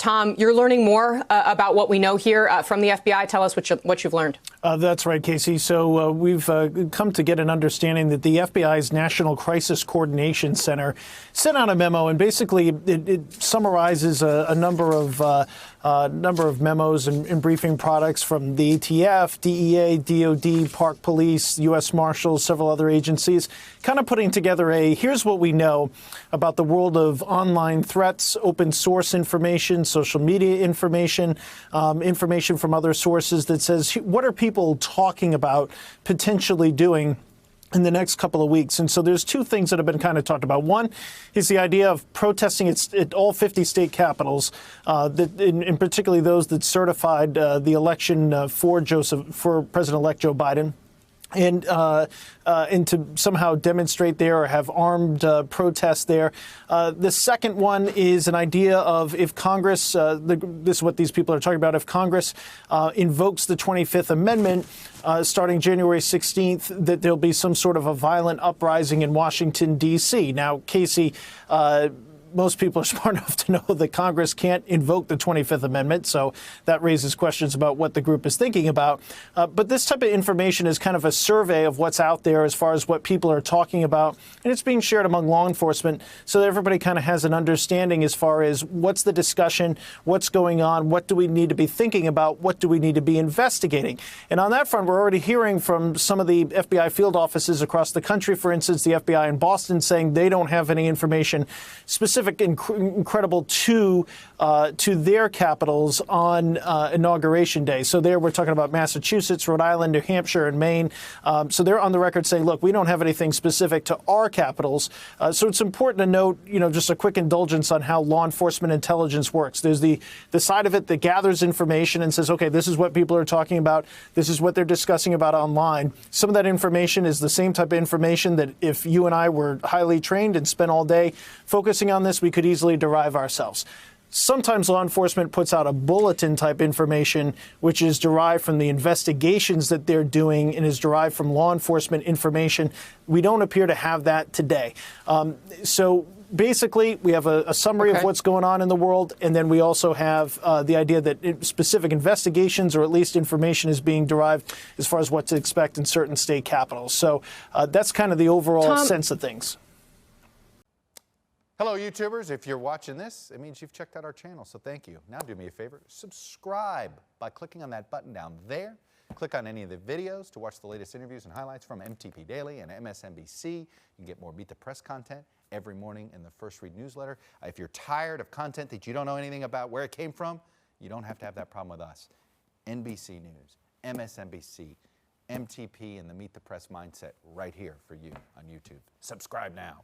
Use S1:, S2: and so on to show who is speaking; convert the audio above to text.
S1: Tom, you're learning more about what we know here from the FBI. Tell us what you've learned.
S2: That's right, Casey. So we've come to get an understanding that the FBI's National Crisis Coordination Center sent out a memo, and basically it summarizes a number of memos and briefing products from the ATF, DEA, DOD, Park Police, U.S. Marshals, several other agencies, kind of putting together here's what we know about the world of online threats, open source information, social media information, information from other sources that says, what are people talking about potentially doing in the next couple of weeks? And so there's two things that have been kind of talked about. One is the idea of protesting at all 50 state capitals, that in particularly those that certified the election for President-elect Joe Biden. And to somehow demonstrate there or have armed protests there. The second one is an idea of if Congress, this is what these people are talking about, if Congress invokes the 25th Amendment starting January 16th, that there'll be some sort of a violent uprising in Washington, D.C. Now, Casey, most people are smart enough to know that Congress can't invoke the 25th Amendment, so that raises questions about what the group is thinking about. But this type of information is kind of a survey of what's out there as far as what people are talking about, and it's being shared among law enforcement so that everybody kind of has an understanding as far as what's the discussion, what's going on, what do we need to be thinking about, what do we need to be investigating. And on that front, we're already hearing from some of the FBI field offices across the country, for instance, the FBI in Boston, saying they don't have any information specific incredible to their capitals on Inauguration Day. So there we're talking about Massachusetts, Rhode Island, New Hampshire, and Maine. So they're on the record saying, look, we don't have anything specific to our capitals. So it's important to note, just a quick indulgence on how law enforcement intelligence works. There's the side of it that gathers information and says, OK, this is what people are talking about. This is what they're discussing about online. Some of that information is the same type of information that if you and I were highly trained and spent all day focusing on this, we could easily derive ourselves. Sometimes law enforcement puts out a bulletin type information, which is derived from the investigations that they're doing and is derived from law enforcement information. We don't appear to have that today. So basically, we have a summary of what's going on in the world, and then we also have the idea that specific investigations or at least information is being derived as far as what to expect in certain state capitals. So that's kind of the overall sense of things.
S3: Hello, YouTubers. If you're watching this, it means you've checked out our channel, so thank you. Now do me a favor, subscribe by clicking on that button down there. Click on any of the videos to watch the latest interviews and highlights from MTP Daily and MSNBC. You can get more Meet the Press content every morning in the First Read newsletter. If you're tired of content that you don't know anything about where it came from, you don't have to have that problem with us. NBC News, MSNBC, MTP, and the Meet the Press mindset right here for you on YouTube. Subscribe now.